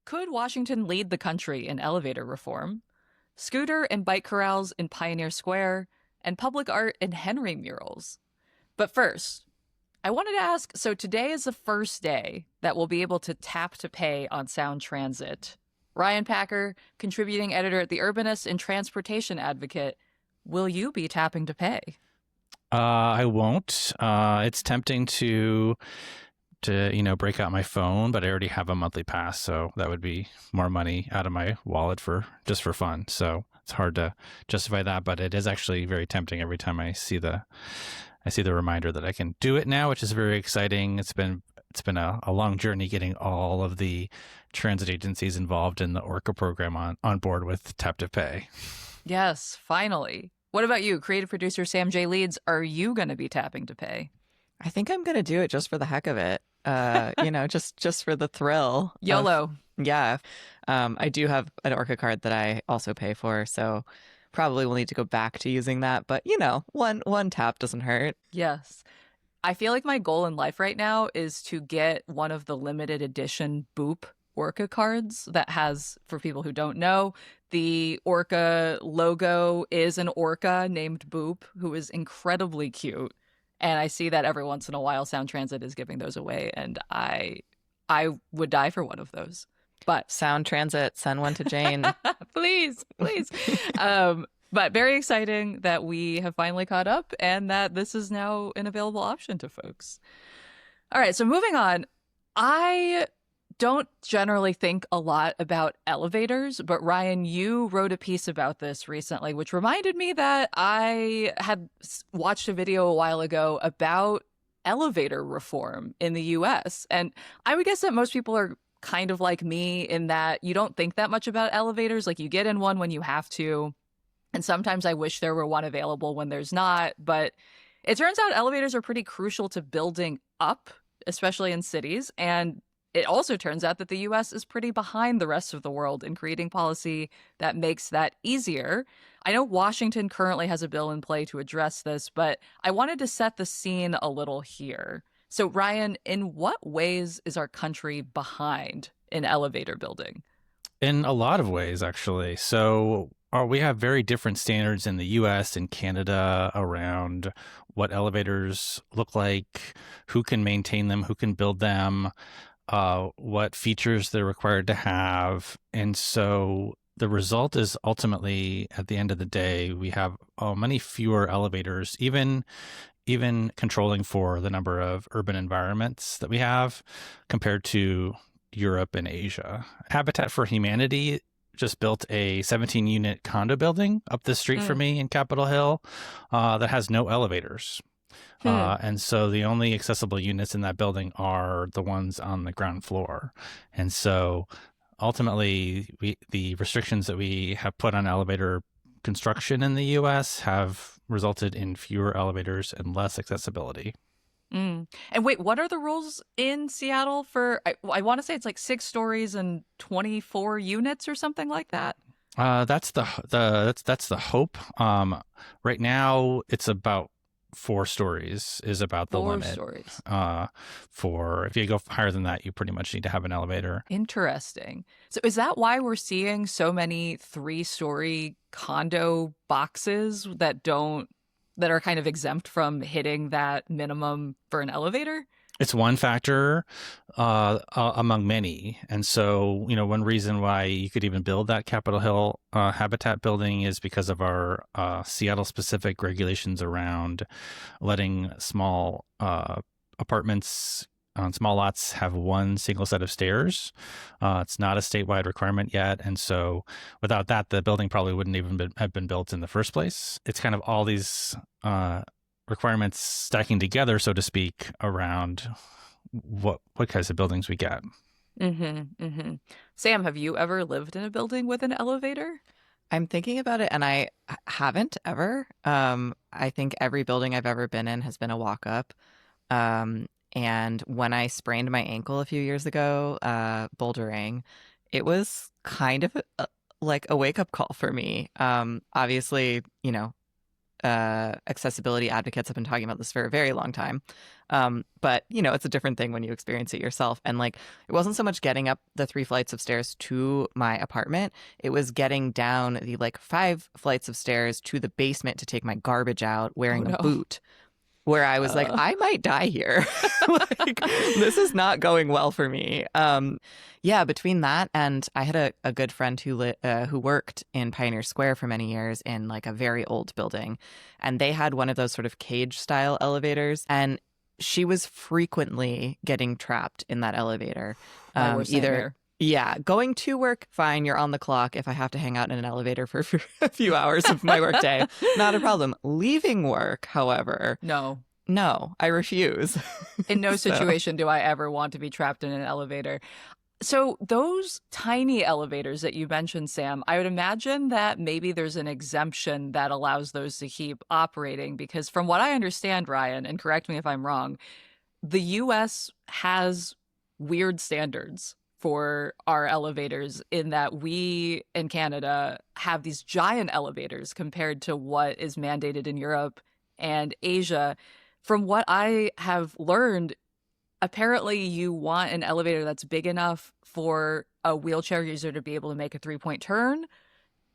Could Washington lead the country in elevator reform? Scooter and bike corrals in Pioneer Square, and public art in Henry Murals. But first, I wanted to ask, so today is the first day that we'll be able to tap to pay on Sound Transit. Ryan Packer, contributing editor at The Urbanist and transportation advocate, will you be tapping to pay? I won't. It's tempting to break out my phone, but I already have a monthly pass, so that would be more money out of my wallet for fun. So it's hard to justify that, but it is actually very tempting every time I see the reminder that I can do it now, which is very exciting. It's been a long journey getting all of the transit agencies involved in the ORCA program on board with Tap to Pay. Yes, finally. What about you, creative producer Sam J Leeds? Are you going to be tapping to pay? I think I'm going to do it just for the heck of it. Just for the thrill. YOLO. Yeah. I do have an ORCA card that I also pay for, so probably will need to go back to using that. But, one tap doesn't hurt. Yes. I feel like my goal in life right now is to get one of the limited edition Boop ORCA cards that has, for people who don't know, the ORCA logo is an orca named Boop, who is incredibly cute. And I see that every once in a while Sound Transit is giving those away, and I would die for one of those. But Sound Transit, send one to Jane. please. But very exciting that we have finally caught up and that this is now an available option to folks. All right, so moving on. I don't generally think a lot about elevators, but Ryan, you wrote a piece about this recently, which reminded me that I had watched a video a while ago about elevator reform in the US. And I would guess that most people are kind of like me in that you don't think that much about elevators. Like, you get in one when you have to. And sometimes I wish there were one available when there's not. But it turns out elevators are pretty crucial to building up, especially in cities. And it also turns out that the US is pretty behind the rest of the world in creating policy that makes that easier. I know Washington currently has a bill in play to address this, but I wanted to set the scene a little here. So, Ryan, in what ways is our country behind in elevator building? In a lot of ways, actually. So we have very different standards in the US and Canada around what elevators look like, who can maintain them, who can build them, what features they're required to have. And so the result is ultimately, at the end of the day, we have many fewer elevators, even controlling for the number of urban environments that we have compared to Europe and Asia. Habitat for Humanity just built a 17-unit condo building up the street from me in Capitol Hill that has no elevators. And so the only accessible units in that building are the ones on the ground floor. And so ultimately, the restrictions that we have put on elevator construction in the U.S. have resulted in fewer elevators and less accessibility. And wait, what are the rules in Seattle for, I want to say it's like 6 stories and 24 units or something like that? That's the hope. Right now, it's about 4 stories is about the limit. 4 stories. For if you go higher than that, you pretty much need to have an elevator. Interesting. So is that why we're seeing so many 3-story condo boxes that are kind of exempt from hitting that minimum for an elevator? It's one factor among many. And so, one reason why you could even build that Capitol Hill Habitat building is because of our Seattle-specific regulations around letting small apartments on small lots have one single set of stairs. It's not a statewide requirement yet. And so without that, the building probably wouldn't even have been built in the first place. It's kind of all these requirements stacking together, so to speak, around what kinds of buildings we get. Sam, have you ever lived in a building with an elevator? I'm thinking about it, and I haven't ever. I think every building I've ever been in has been a walk up. And when I sprained my ankle a few years ago, bouldering, it was kind of like a wake up call for me. Obviously, accessibility advocates have been talking about this for a very long time. But, it's a different thing when you experience it yourself. And like, it wasn't so much getting up the 3 flights of stairs to my apartment. It was getting down the like 5 flights of stairs to the basement to take my garbage out wearing a boot. Where I was like, I might die here. Like, this is not going well for me. Yeah, between that and I had a good friend who worked in Pioneer Square for many years in like a very old building. And they had one of those sort of cage style elevators. And she was frequently getting trapped in that elevator. Yeah, going to work, fine, you're on the clock. If I have to hang out in an elevator for a few hours of my workday, not a problem. Leaving work, however, no, I refuse. In no situation do I ever want to be trapped in an elevator. So those tiny elevators that you mentioned, Sam, I would imagine that maybe there's an exemption that allows those to keep operating, because from what I understand, Ryan, and correct me if I'm wrong, the US has weird standards for our elevators in that we in Canada have these giant elevators compared to what is mandated in Europe and Asia. From what I have learned, apparently you want an elevator that's big enough for a wheelchair user to be able to make a 3-point turn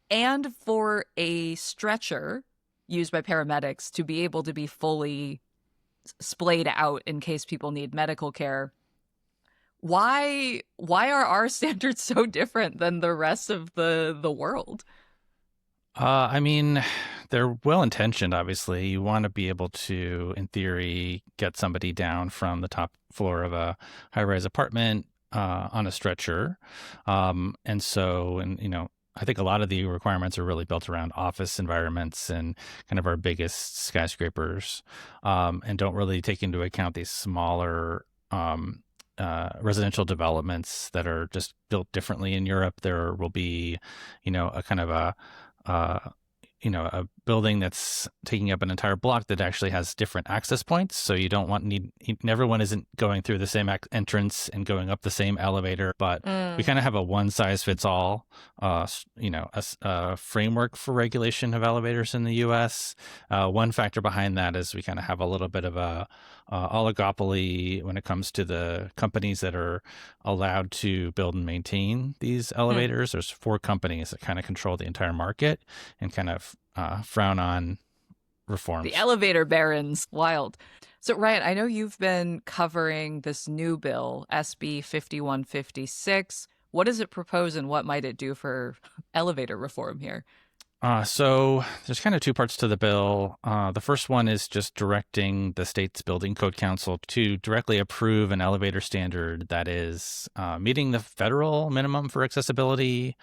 and for a stretcher used by paramedics to be able to be fully splayed out in case people need medical care. Why are our standards so different than the rest of the world? I mean, they're well-intentioned, obviously. You want to be able to, in theory, get somebody down from the top floor of a high-rise apartment on a stretcher. I think a lot of the requirements are really built around office environments and kind of our biggest skyscrapers, and don't really take into account these smaller residential developments that are just built differently in Europe. There will be, a kind of a building that's taking up an entire block that actually has different access points. So you don't everyone isn't going through the same entrance and going up the same elevator, but we kind of have a one size fits all, a framework for regulation of elevators in the US. One factor behind that is we kind of have a little bit of a oligopoly when it comes to the companies that are allowed to build and maintain these elevators. There's 4 companies that kind of control the entire market and kind of frown on reforms. The elevator barons, wild. So Ryan, I know you've been covering this new bill, SB 5156. What does it propose and what might it do for elevator reform here? So there's kind of 2 parts to the bill. The first one is just directing the state's building code council to directly approve an elevator standard that is meeting the federal minimum for accessibility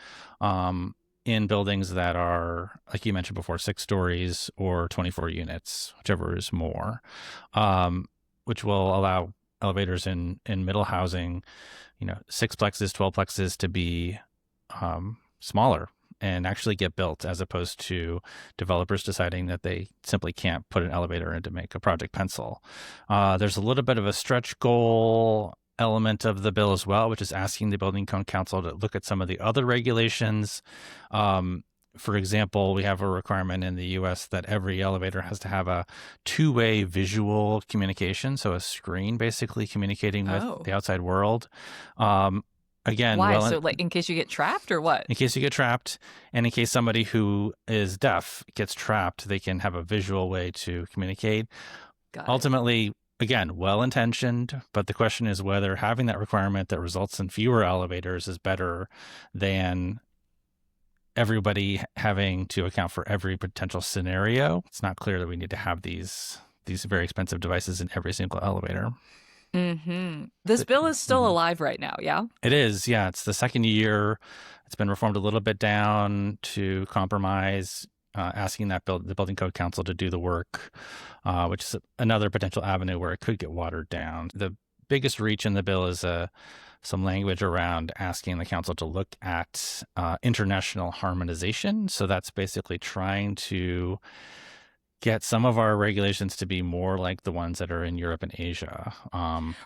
in buildings that are, like you mentioned before, 6 stories or 24 units, whichever is more, which will allow elevators in middle housing, 6 plexes, 12 plexes to be smaller and actually get built, as opposed to developers deciding that they simply can't put an elevator in to make a project pencil. There's a little bit of a stretch goal element of the bill as well, which is asking the Building Code Council to look at some of the other regulations. For example, we have a requirement in the U.S. that every elevator has to have a 2-way visual communication, so a screen basically communicating with the outside world. Again, why? So like in case you get trapped or what? In case you get trapped, and in case somebody who is deaf gets trapped, they can have a visual way to communicate. Ultimately, again, well-intentioned, but the question is whether having that requirement that results in fewer elevators is better than everybody having to account for every potential scenario. It's not clear that we need to have these very expensive devices in every single elevator. This bill is still alive right now, yeah? It is, yeah. It's the second year. It's been reformed a little bit down to compromise, asking the Building Code Council to do the work, which is another potential avenue where it could get watered down. The biggest reach in the bill is some language around asking the council to look at international harmonization. So that's basically trying to get some of our regulations to be more like the ones that are in Europe and Asia.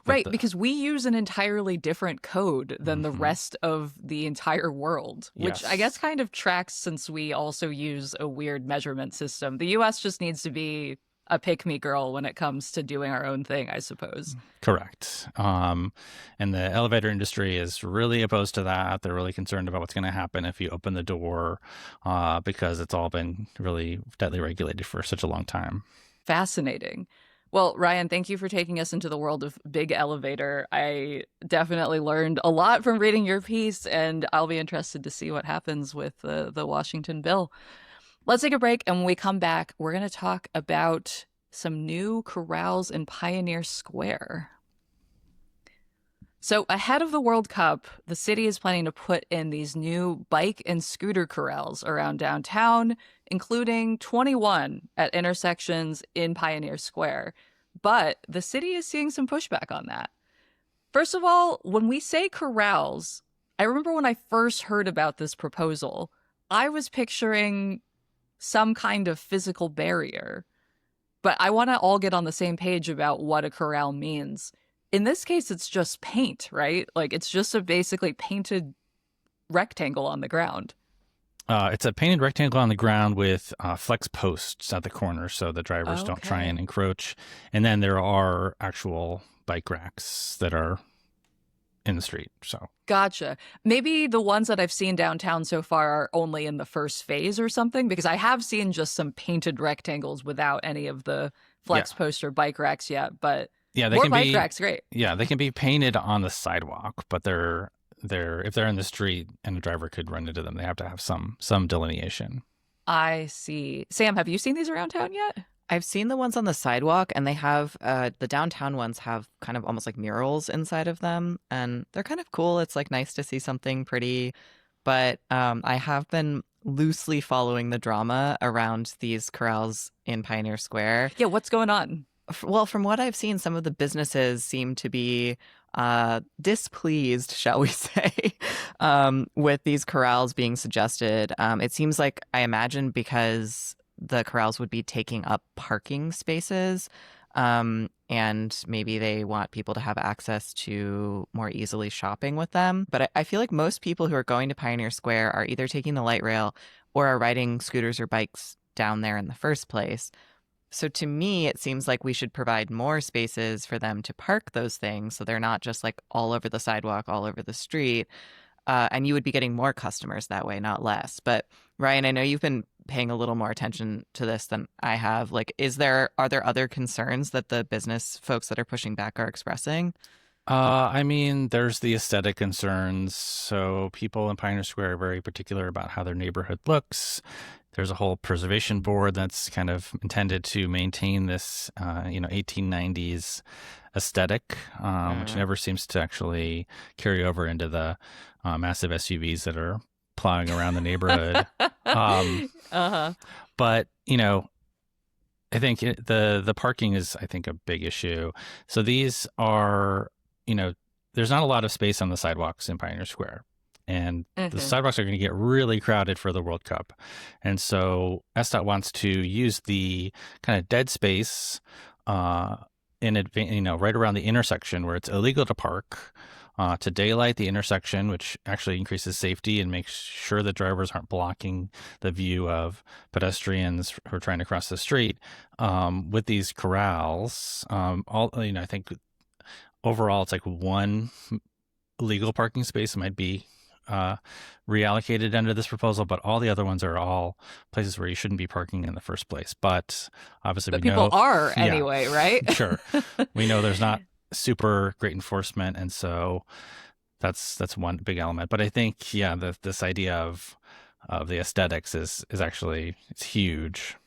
Right, because we use an entirely different code than the Mhm. rest of the entire world, which I guess Yes. kind of tracks since we also use a weird measurement system. The US just needs to be a pick-me girl when it comes to doing our own thing, I suppose. Correct. And the elevator industry is really opposed to that. They're really concerned about what's going to happen if you open the door, because it's all been really tightly regulated for such a long time. Fascinating. Well, Ryan, thank you for taking us into the world of Big Elevator. I definitely learned a lot from reading your piece, and I'll be interested to see what happens with the Washington bill. Let's take a break, and when we come back, we're going to talk about some new corrals in Pioneer Square. So ahead of the World Cup, the city is planning to put in these new bike and scooter corrals around downtown, including 21 at intersections in Pioneer Square. But the city is seeing some pushback on that. First of all, when we say corrals, I remember when I first heard about this proposal, I was picturing some kind of physical barrier. But I want to all get on the same page about what a corral means. In this case, it's just paint, right? Like, it's just a basically painted rectangle on the ground. It's a painted rectangle on the ground with flex posts at the corner so the drivers don't try and encroach. And then there are actual bike racks that are in the street. So Gotcha. Maybe the ones that I've seen downtown so far are only in the first phase or something, because I have seen just some painted rectangles without any of the flex post or bike racks yet. But yeah, they more can bike be racks, great. Yeah, they can be painted on the sidewalk, but they're if they're in the street and a driver could run into them, they have to have some delineation. I see. Sam, have you seen these around town yet? I've seen the ones on the sidewalk, and they have the downtown ones have kind of almost like murals inside of them, and they're kind of cool. It's like nice to see something pretty, but I have been loosely following the drama around these corrals in Pioneer Square. Yeah, what's going on? Well, from what I've seen, some of the businesses seem to be displeased, shall we say, with these corrals being suggested. It seems like, I imagine, because the corrals would be taking up parking spaces, and maybe they want people to have access to more easily shopping with them. But I feel like most people who are going to Pioneer Square are either taking the light rail or are riding scooters or bikes down there in the first place. So to me, it seems like we should provide more spaces for them to park those things so they're not just like all over the sidewalk, all over the street. And you would be getting more customers that way, not less. But Ryan, I know you've been paying a little more attention to this than I have. Like, are there other concerns that the business folks that are pushing back are expressing? I mean, there's the aesthetic concerns. So people in Pioneer Square are very particular about how their neighborhood looks. There's a whole preservation board that's kind of intended to maintain this, 1890s aesthetic, which never seems to actually carry over into the massive SUVs that are plowing around the neighborhood. But, I think the parking is, I think, a big issue. So these are, there's not a lot of space on the sidewalks in Pioneer Square. And the sidewalks are going to get really crowded for the World Cup. And so SDOT wants to use the kind of dead space right around the intersection where it's illegal to park, to daylight the intersection, which actually increases safety and makes sure that drivers aren't blocking the view of pedestrians who are trying to cross the street. With these corrals, I think overall it's like one legal parking space might be reallocated under this proposal, but all the other ones are all places where you shouldn't be parking in the first place. But obviously, people are anyway, right? Sure. We know there's not super great enforcement, and so that's one big element. But I think, this idea of the aesthetics is actually, it's huge.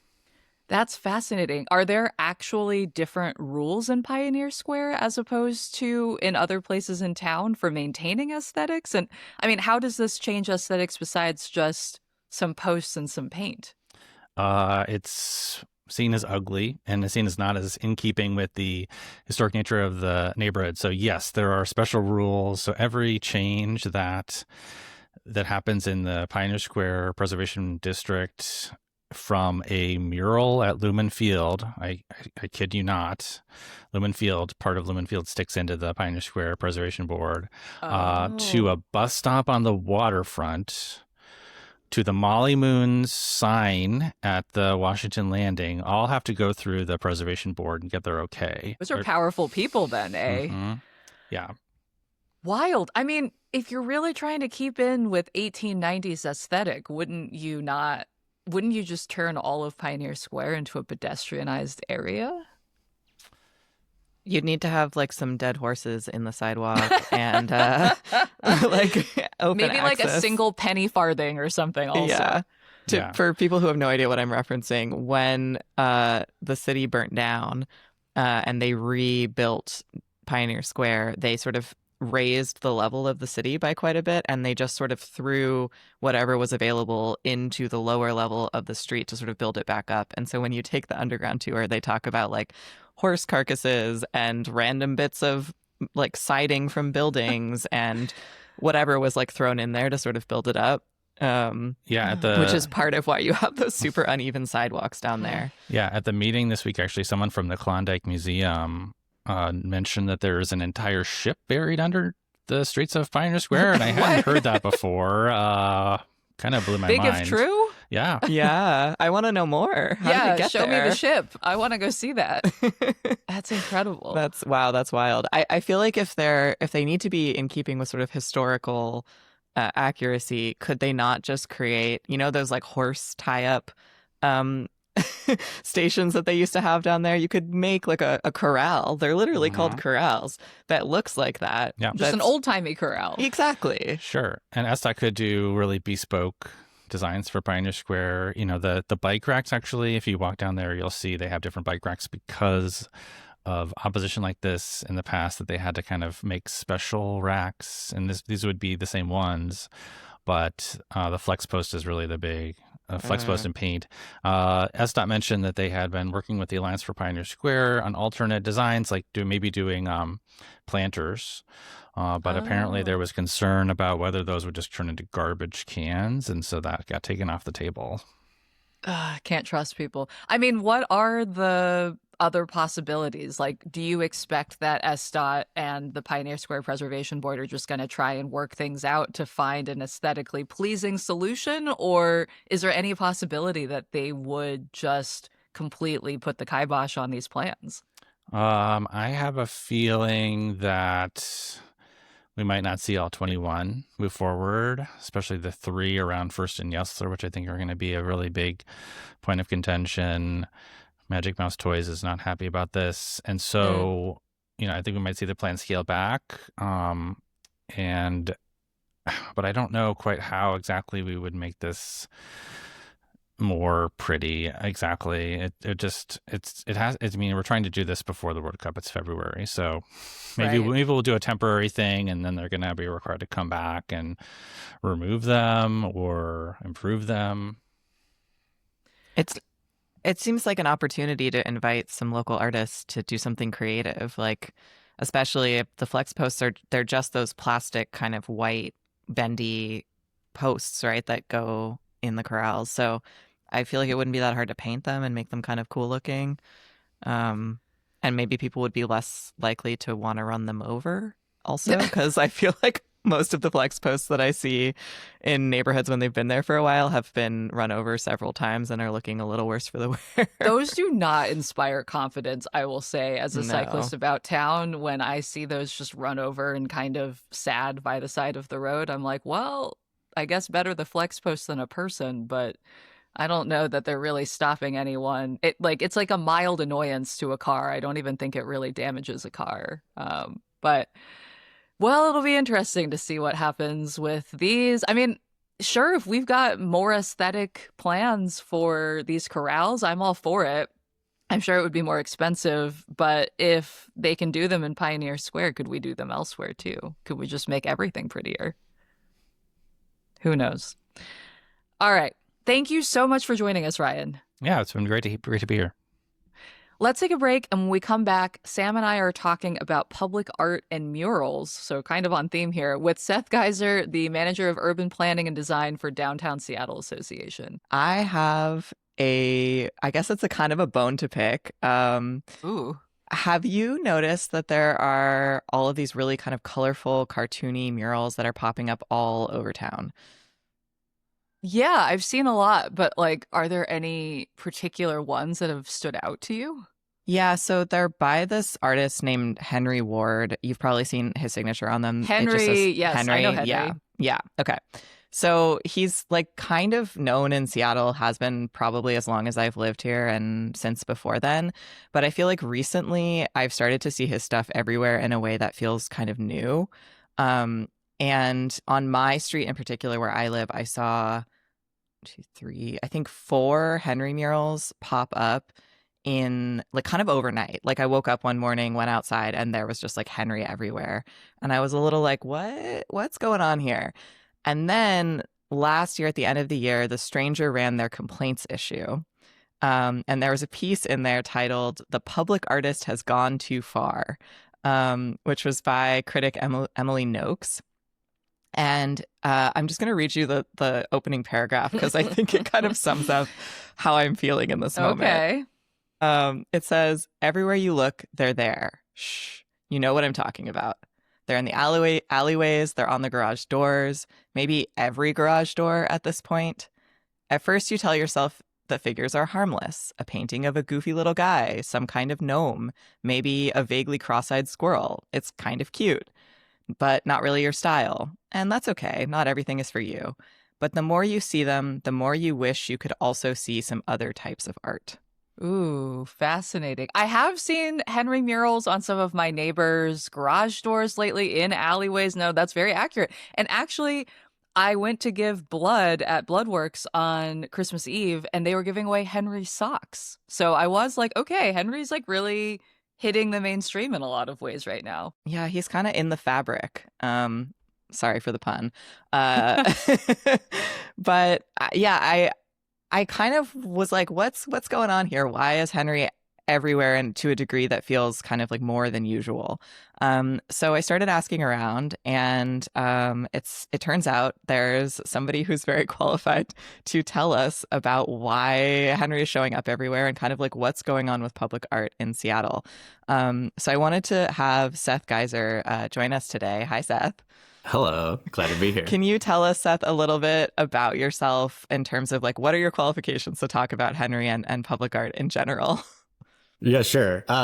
That's fascinating. Are there actually different rules in Pioneer Square as opposed to in other places in town for maintaining aesthetics? And I mean, how does this change aesthetics besides just some posts and some paint? It's seen as ugly and it's seen as not as in keeping with the historic nature of the neighborhood. So yes, there are special rules. So every change that happens in the Pioneer Square Preservation District from a mural at Lumen Field. I kid you not. Lumen Field, part of Lumen Field sticks into the Pioneer Square Preservation Board, to a bus stop on the waterfront, to the Molly Moon's sign at the Washington Landing, all have to go through the Preservation Board and get their okay. Those are powerful people then, eh? Mm-hmm. Yeah. Wild. I mean, if you're really trying to keep in with 1890s aesthetic, wouldn't you just turn all of Pioneer Square into a pedestrianized area? You'd need to have like some dead horses in the sidewalk and like open Maybe like a access. single penny farthing or something also. Yeah. For people who have no idea what I'm referencing, when the city burnt down and they rebuilt Pioneer Square, they sort of raised the level of the city by quite a bit, and they just sort of threw whatever was available into the lower level of the street to sort of build it back up. And so when you take the underground tour, they talk about like horse carcasses and random bits of like siding from buildings and whatever was like thrown in there to sort of build it up. Which is part of why you have those super uneven sidewalks down there. Yeah, at the meeting this week, actually, someone from the Klondike Museum mentioned that there is an entire ship buried under the streets of Pioneer Square, and I hadn't heard that before. Kind of blew my mind. Big if true? Yeah. Yeah, I want to know more. How did it get show there? me the ship. I want to go see that. That's incredible. That's wild. I feel like if they need to be in keeping with sort of historical accuracy, could they not just create, those like horse tie-up stations that they used to have down there? You could make like a corral. They're literally called corrals that looks like that. Yeah. Just an old-timey corral. Exactly. Sure. And SDOT could do really bespoke designs for Pioneer Square. The bike racks, actually, if you walk down there, you'll see they have different bike racks because of opposition like this in the past, that they had to kind of make special racks. And these would be the same ones, but the flex post is really the big flex post and paint. SDOT mentioned that they had been working with the Alliance for Pioneer Square on alternate designs, like doing planters. But apparently there was concern about whether those would just turn into garbage cans, and so that got taken off the table. Can't trust people. I mean, what are the other possibilities? Like, do you expect that SDOT and the Pioneer Square Preservation Board are just going to try and work things out to find an aesthetically pleasing solution? Or is there any possibility that they would just completely put the kibosh on these plans? I have a feeling that we might not see all 21 move forward, especially the 3 around First and Yesler, which I think are going to be a really big point of contention. Magic Mouse Toys is not happy about this. And so, I think we might see the plan scale back. But I don't know quite how exactly we would make this more pretty. Exactly. We're trying to do this before the World Cup. It's February. So maybe we'll do a temporary thing, and then they're going to be required to come back and remove them or improve them. It seems like an opportunity to invite some local artists to do something creative, like especially if the flex posts they're just those plastic kind of white bendy posts, right, that go in the corrals. So I feel like it wouldn't be that hard to paint them and make them kind of cool looking. And maybe people would be less likely to want to run them over also, because I feel like most of the flex posts that I see in neighborhoods when they've been there for a while have been run over several times and are looking a little worse for the wear. Those do not inspire confidence, I will say, as a cyclist about town. When I see those just run over and kind of sad by the side of the road, I'm like, well, I guess better the flex post than a person, but I don't know that they're really stopping anyone. It's like a mild annoyance to a car. I don't even think it really damages a car. But well, it'll be interesting to see what happens with these. I mean, sure, if we've got more aesthetic plans for these corrals, I'm all for it. I'm sure it would be more expensive, but if they can do them in Pioneer Square, could we do them elsewhere too? Could we just make everything prettier? Who knows? All right. Thank you so much for joining us, Ryan. Yeah, it's been great to be here. Let's take a break, and when we come back, Sam and I are talking about public art and murals, so kind of on theme here, with Seth Geiser, the manager of urban planning and design for Downtown Seattle Association. I have I guess it's a kind of a bone to pick. Ooh. Have you noticed that there are all of these really kind of colorful, cartoony murals that are popping up all over town? Yeah, I've seen a lot, but like, are there any particular ones that have stood out to you? Yeah, so they're by this artist named Henry Ward. You've probably seen his signature on them. It just says Henry, yes, I know Henry. Yeah, yeah. Okay. So he's like kind of known in Seattle, has been probably as long as I've lived here and since before then. But I feel like recently I've started to see his stuff everywhere in a way that feels kind of new. And on my street in particular, where I live, I saw two, three, I think four Henry murals pop up in like kind of overnight. Like I woke up one morning, went outside, and there was just like Henry everywhere. And I was a little like, what's going on here? And then last year at the end of the year, The Stranger ran their complaints issue. And there was a piece in there titled "The Public Artist Has Gone Too Far," which was by critic Emily Noakes. And I'm just going to read you the opening paragraph because I think it kind of sums up how I'm feeling in this moment. Okay. It says, "Everywhere you look, they're there. Shh, you know what I'm talking about. They're in the alleyways, they're on the garage doors, maybe every garage door at this point. At first you tell yourself the figures are harmless, a painting of a goofy little guy, some kind of gnome, maybe a vaguely cross-eyed squirrel. It's kind of cute, but not really your style. And that's okay, not everything is for you. But the more you see them, the more you wish you could also see some other types of art." Ooh, fascinating. I have seen Henry murals on some of my neighbors' garage doors lately, in alleyways. No, that's very accurate. And actually, I went to give blood at Bloodworks on Christmas Eve, and they were giving away Henry socks. So I was like, okay, Henry's like really hitting the mainstream in a lot of ways right now. Yeah, he's kind of in the fabric. Sorry for the pun. But yeah, I kind of was like, what's going on here? Why is Henry everywhere, and to a degree that feels kind of like more than usual? So I started asking around, and it turns out there's somebody who's very qualified to tell us about why Henry is showing up everywhere and kind of like what's going on with public art in Seattle. So I wanted to have Seth Geiser join us today. Hi, Seth. Hello, glad to be here. Can you tell us, Seth, a little bit about yourself in terms of like what are your qualifications to talk about Henry and public art in general? Yeah, sure. So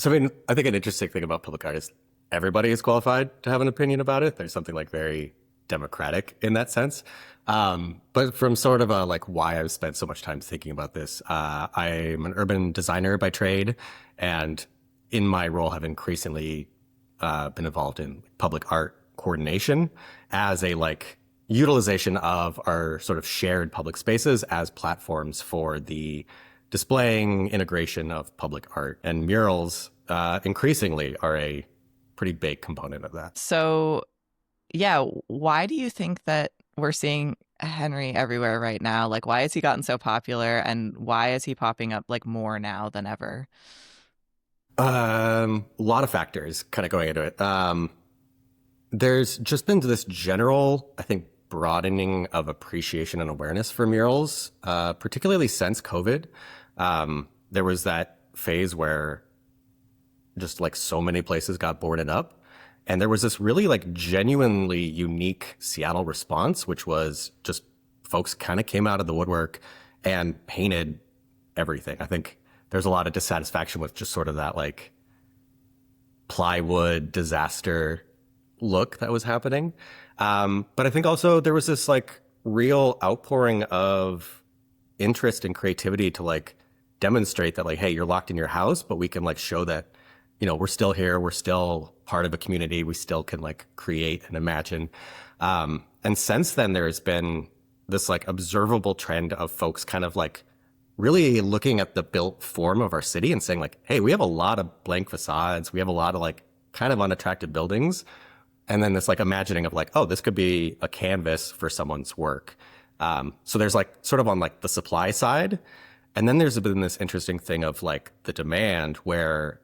I mean, I think an interesting thing about public art is everybody is qualified to have an opinion about it. There's something like very democratic in that sense. But from sort of a like why I've spent so much time thinking about this, I'm an urban designer by trade, and in my role have increasingly been involved in public art coordination as a like utilization of our sort of shared public spaces as platforms for the displaying integration of public art, and murals increasingly are a pretty big component of that. So yeah, why do you think that we're seeing Henry everywhere right now? Like, why has he gotten so popular, and why is he popping up like more now than ever? A lot of factors kind of going into it. There's just been this general, I think, broadening of appreciation and awareness for murals, particularly since COVID. There was that phase where just like so many places got boarded up. And there was this really like genuinely unique Seattle response, which was just folks kind of came out of the woodwork and painted everything. I think there's a lot of dissatisfaction with just sort of that like plywood disaster look that was happening. But I think also there was this like real outpouring of interest and creativity to like demonstrate that like, hey, you're locked in your house, but we can like show that, you know, we're still here. We're still part of a community. We still can like create and imagine. And since then, there's been this like observable trend of folks kind of like really looking at the built form of our city and saying like, hey, we have a lot of blank facades. We have a lot of like kind of unattractive buildings. And then this like imagining of like, oh, this could be a canvas for someone's work. So there's like sort of on like the supply side, And then there's been this interesting thing of like the demand where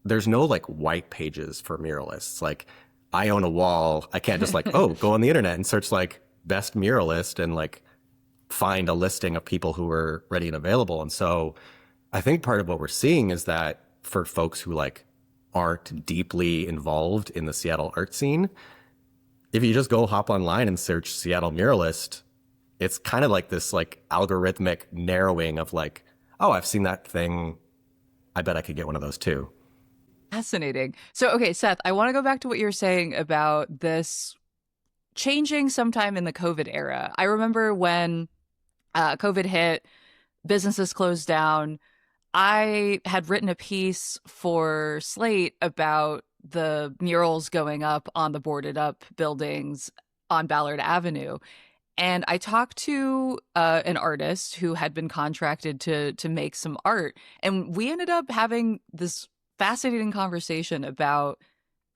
there's no like white pages for muralists. Like I own a wall. I can't just like, oh, go on the internet and search like best muralist and like find a listing of people who are ready and available. And so I think part of what we're seeing is that for folks who like aren't deeply involved in the Seattle art scene, if you just go hop online and search Seattle muralist, it's kind of like this like algorithmic narrowing of like, oh, I've seen that thing. I bet I could get one of those too. Fascinating. So, okay, Seth, I want to go back to what you were saying about this changing sometime in the COVID era. I remember when COVID hit, businesses closed down. I had written a piece for Slate about the murals going up on the boarded up buildings on Ballard Avenue. And I talked to an artist who had been contracted to make some art. And we ended up having this fascinating conversation about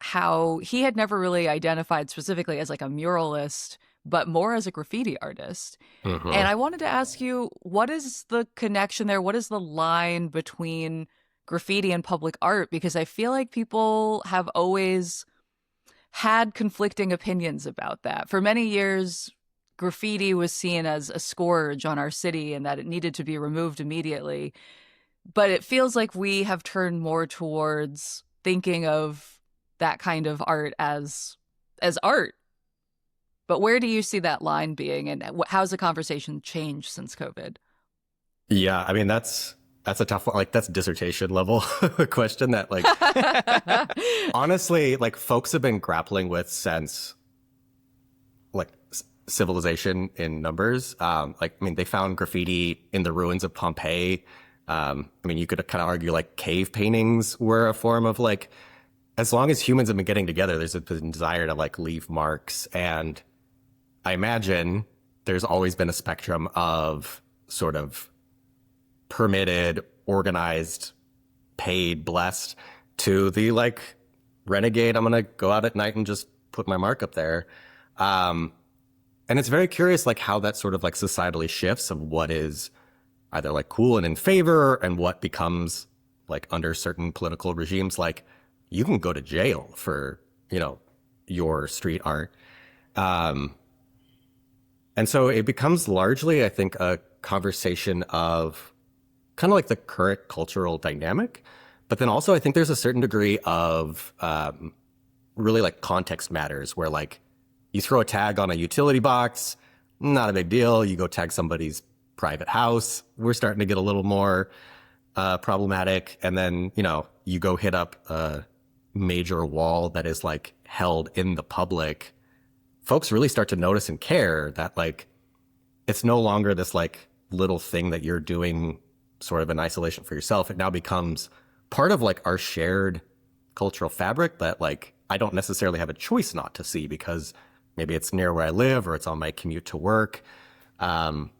how he had never really identified specifically as like a muralist, but more as a graffiti artist. Mm-hmm. And I wanted to ask you, what is the connection there? What is the line between graffiti and public art? Because I feel like people have always had conflicting opinions about that. For many years, graffiti was seen as a scourge on our city and that it needed to be removed immediately. But it feels like we have turned more towards thinking of that kind of art as art. But where do you see that line being, and how's the conversation changed since COVID? Yeah, I mean, that's a tough one. Like, that's dissertation level question that, like, honestly, like, folks have been grappling with since, like, civilization in numbers. Like, I mean, they found graffiti in the ruins of Pompeii. I mean, you could kind of argue, like, cave paintings were a form of, like, as long as humans have been getting together, there's a desire to, like, leave marks. And I imagine there's always been a spectrum of sort of permitted, organized, paid, blessed to the like renegade. I'm going to go out at night and just put my mark up there. And it's very curious, like how that sort of like societally shifts of what is either like cool and in favor and what becomes like under certain political regimes, like you can go to jail for, you know, your street art. And so it becomes largely, I think, a conversation of kind of like the current cultural dynamic. But then also I think there's a certain degree of really like context matters where like you throw a tag on a utility box, not a big deal. You go tag somebody's private house. We're starting to get a little more problematic. And then, you know, you go hit up a major wall that is like held in the public. Folks really start to notice and care that like it's no longer this like little thing that you're doing sort of in isolation for yourself. It now becomes part of like our shared cultural fabric that like I don't necessarily have a choice not to see because maybe it's near where I live or it's on my commute to work. And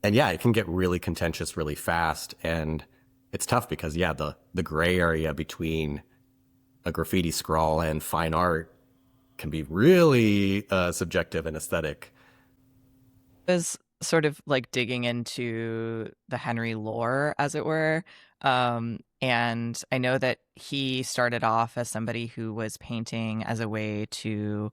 yeah, it can get really contentious really fast. And it's tough because yeah, the gray area between a graffiti scrawl and fine art can be really subjective and aesthetic. Was sort of like digging into the Henry lore, as it were. And I know that he started off as somebody who was painting as a way to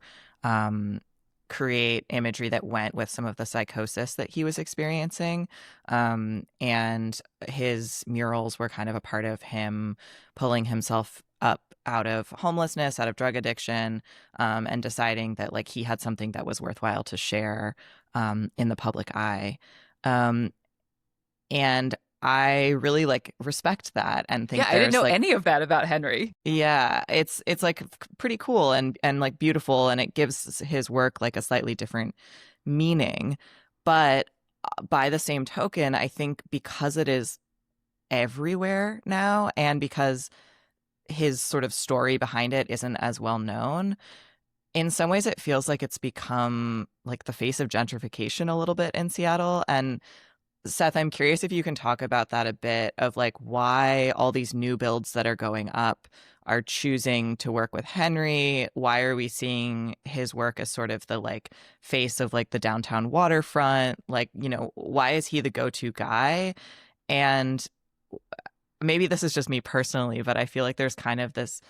create imagery that went with some of the psychosis that he was experiencing. And his murals were kind of a part of him pulling himself up out of homelessness, out of drug addiction, and deciding that like he had something that was worthwhile to share in the public eye. And I really like respect that and think I didn't know like, any of that about Henry. Yeah, it's like pretty cool and like beautiful, and it gives his work like a slightly different meaning. But by the same token, I think because it is everywhere now and because his sort of story behind it isn't as well known, in some ways it feels like it's become like the face of gentrification a little bit in Seattle. And Seth, I'm curious if you can talk about that a bit, of like why all these new builds that are going up are choosing to work with Henry? Why are we seeing his work as sort of the like face of like the downtown waterfront? Like, you know, why is he the go-to guy? And maybe this is just me personally, but I feel like there's kind of this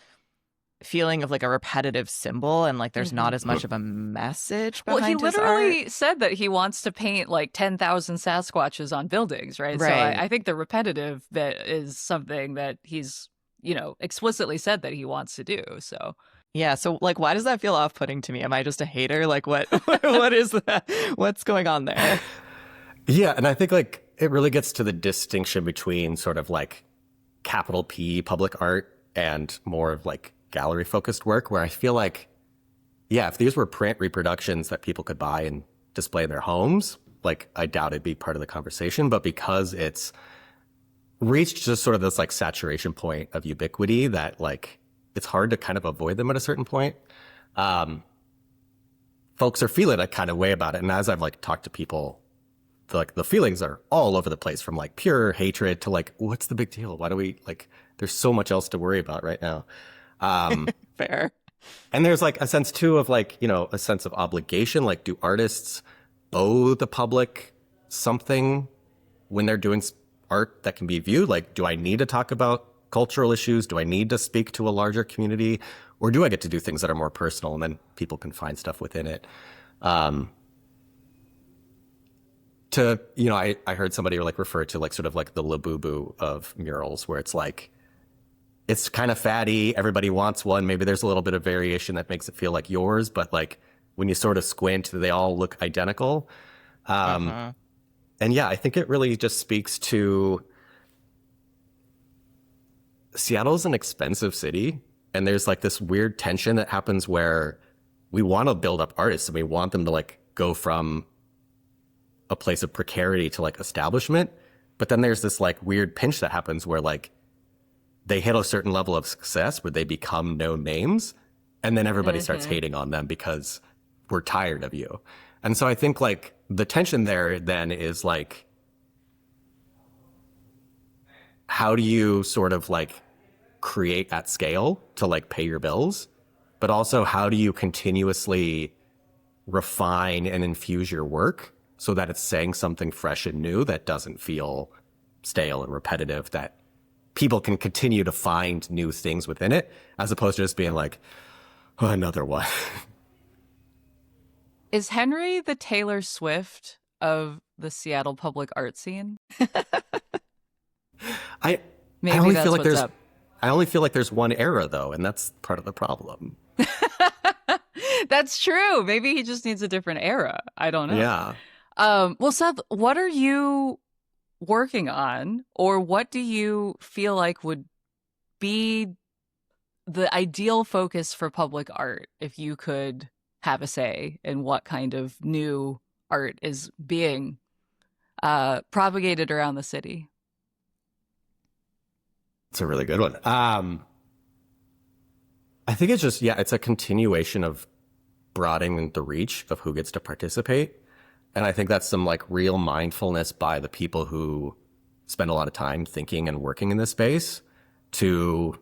feeling of like a repetitive symbol, and like there's not as much of a message behind well, he his literally art. said that he wants to paint like 10,000 Sasquatches on buildings, right? So Right. I think the repetitive bit is something that he's, you know, explicitly said that he wants to do. So Yeah, so like why does that feel off-putting to me? Am I just a hater? Like what what is that? What's going on there? Yeah, and I think like it really gets to the distinction between sort of like capital P public art and more of like gallery focused work, where I feel like, yeah, if these were print reproductions that people could buy and display in their homes, like I doubt it'd be part of the conversation. But because it's reached just sort of this like saturation point of ubiquity that like it's hard to kind of avoid them at a certain point, folks are feeling a kind of way about it. And as I've like talked to people, the feelings are all over the place, from like pure hatred to like, what's the big deal? Why do we like, there's so much else to worry about right now. Fair. And there's like a sense too of like, you know, a sense of obligation. Like, do artists owe the public something when they're doing art that can be viewed? Like, do I need to talk about cultural issues? Do I need to speak to a larger community? Or do I get to do things that are more personal and then people can find stuff within it? You know, I heard somebody like refer to like sort of like the Labubu of murals, where it's like, it's kind of fatty. Everybody wants one. Maybe there's a little bit of variation that makes it feel like yours, but like when you sort of squint, they all look identical. And yeah, I think it really just speaks to Seattle's an expensive city. And there's like this weird tension that happens where we want to build up artists and we want them to like go from a place of precarity to like establishment. But then there's this like weird pinch that happens where like they hit a certain level of success where they become known names, and then everybody starts hating on them because we're tired of you. And so I think like the tension there then is like, how do you sort of like create at scale to like pay your bills? But also how do you continuously refine and infuse your work so that it's saying something fresh and new that doesn't feel stale and repetitive, that people can continue to find new things within it, as opposed to just being like, oh, another one. is Henry the Taylor Swift of the Seattle public art scene? I Maybe only that's feel like what's there's up. I only feel like there's one era though, and that's part of the problem. That's true. Maybe he just needs a different era. I don't know. Yeah. Well, Seth, what are you working on, or what do you feel like would be the ideal focus for public art if you could have a say in what kind of new art is being propagated around the city? It's a really good one. I think it's just, yeah, it's a continuation of broadening the reach of who gets to participate. And I think that's some like real mindfulness by the people who spend a lot of time thinking and working in this space to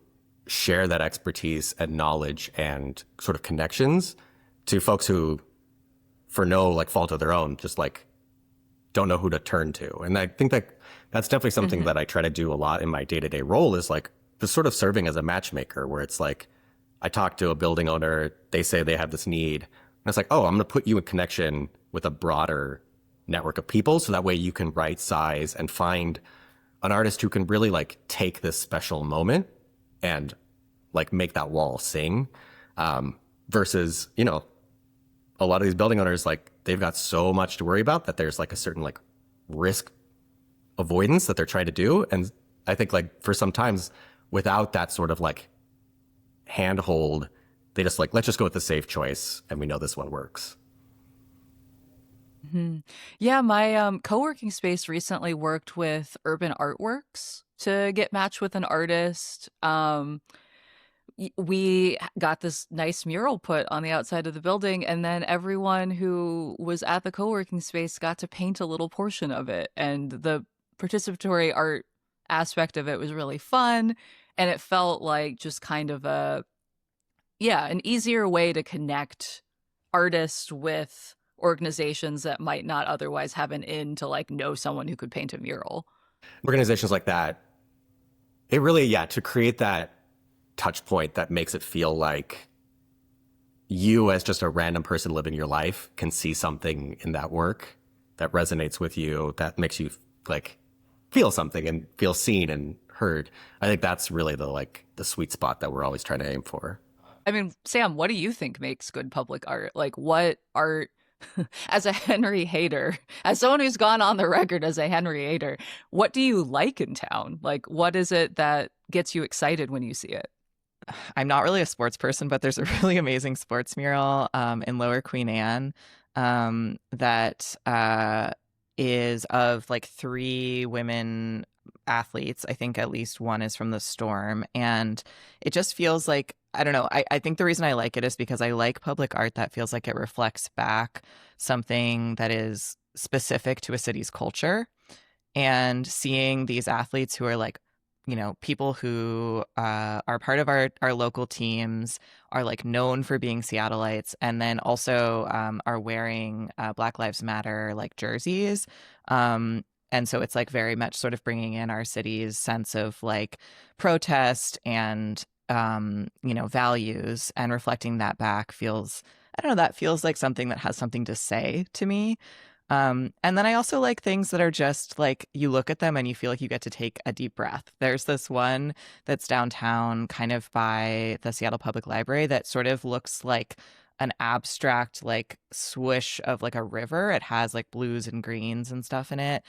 share that expertise and knowledge and sort of connections to folks who, for no like fault of their own, just like don't know who to turn to. And I think that that's definitely something that I try to do a lot in my day-to-day role, is like just sort of serving as a matchmaker, where it's like I talk to a building owner, they say they have this need, and it's like, oh, I'm going to put you in connection with a broader network of people, so that way you can right size and find an artist who can really like take this special moment and like make that wall sing. Versus, you know, a lot of these building owners, like they've got so much to worry about that there's like a certain like risk avoidance that they're trying to do. And I think like for sometimes without that sort of like handhold, they just like, let's just go with the safe choice, and we know this one works. Yeah, my co-working space recently worked with Urban Artworks to get matched with an artist. We got this nice mural put on the outside of the building, and then everyone who was at the co-working space got to paint a little portion of it. And the participatory art aspect of it was really fun. And it felt like just kind of an easier way to connect artists with organizations that might not otherwise have an in to like know someone who could paint a mural. Organizations like that, it really, to create that touch point that makes it feel like you as just a random person living your life can see something in that work that resonates with you, that makes you like feel something and feel seen and heard. I think that's really the sweet spot that we're always trying to aim for. I mean, Sam, what do you think makes good public art? Like, what art, as a Henry hater, as someone who's gone on the record as a Henry hater, what do you like in town? Like, what is it that gets you excited when you see it? I'm not really a sports person, but there's a really amazing sports mural in Lower Queen Anne that is of like 3 women athletes. I think at least one is from the Storm. And it just feels like, I don't know, I think the reason I like it is because I like public art that feels like it reflects back something that is specific to a city's culture. And seeing these athletes who are like, you know, people who are part of our local teams, are like known for being Seattleites, and then also are wearing Black Lives Matter like jerseys. And so it's like very much sort of bringing in our city's sense of like protest and, you know, values, and reflecting that back feels, I don't know, that feels like something that has something to say to me. And then I also like things that are just like, you look at them and you feel like you get to take a deep breath. There's this one that's downtown kind of by the Seattle Public Library that sort of looks like an abstract like swoosh of like a river. It has like blues and greens and stuff in it.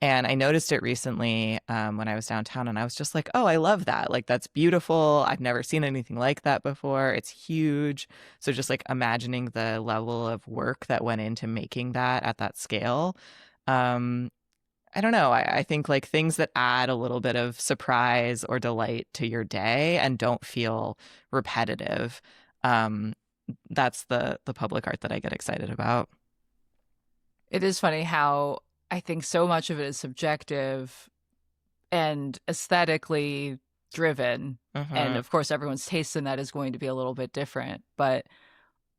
And I noticed it recently when I was downtown, and I was just like, oh, I love that. Like, that's beautiful. I've never seen anything like that before. It's huge. So just like imagining the level of work that went into making that at that scale. I don't know. I think like things that add a little bit of surprise or delight to your day and don't feel repetitive. That's the public art that I get excited about. It is funny how I think so much of it is subjective and aesthetically driven. And of course, everyone's taste in that is going to be a little bit different. But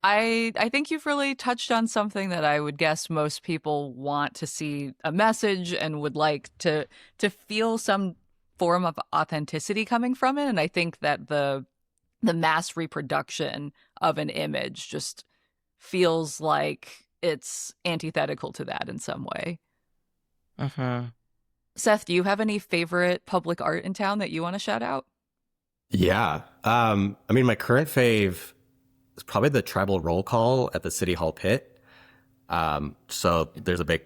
I think you've really touched on something that I would guess most people want to see a message and would like to feel some form of authenticity coming from it. And I think that the mass reproduction of an image just feels like it's antithetical to that in some way. Seth, do you have any favorite public art in town that you want to shout out? Yeah. I mean, my current fave is probably the tribal roll call at the City Hall pit. So there's a big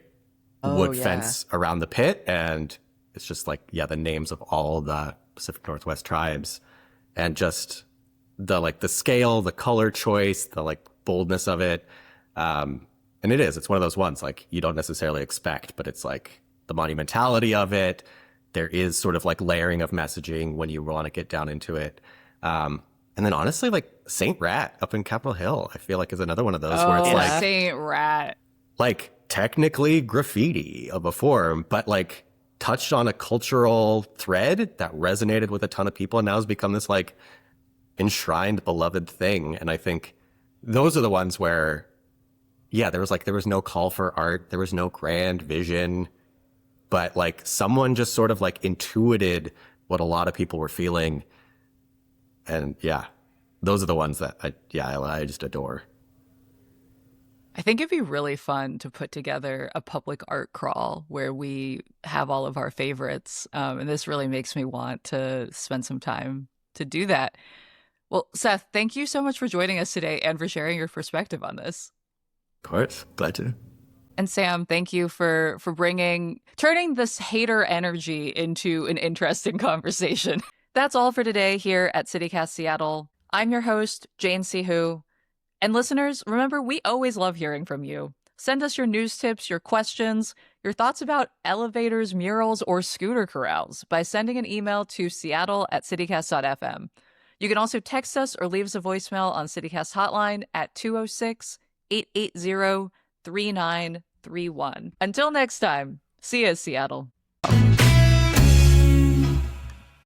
wood fence around the pit, and it's just like, the names of all the Pacific Northwest tribes, and just the scale, the color choice, the like boldness of it. And it's one of those ones like you don't necessarily expect, but it's like the monumentality of it. There is sort of like layering of messaging when you want to get down into it. And then honestly, like Saint Rat up in Capitol Hill, I feel like is another one of those where it's like Saint Rat, like technically graffiti of a form, but like touched on a cultural thread that resonated with a ton of people, and now has become this like enshrined, beloved thing. And I think those are the ones where, there was no call for art, there was no grand vision, but like someone just sort of like intuited what a lot of people were feeling. And those are the ones that I just adore. I think it'd be really fun to put together a public art crawl where we have all of our favorites. And this really makes me want to spend some time to do that. Well, Seth, thank you so much for joining us today and for sharing your perspective on this. Of course, glad to. And Sam, thank you for turning this hater energy into an interesting conversation. That's all for today here at CityCast Seattle. I'm your host, Jane Sihu. And listeners, remember, we always love hearing from you. Send us your news tips, your questions, your thoughts about elevators, murals, or scooter corrals by sending an email to seattle@citycast.fm. You can also text us or leave us a voicemail on CityCast hotline at 206-880-3931. Until next time, see you, Seattle.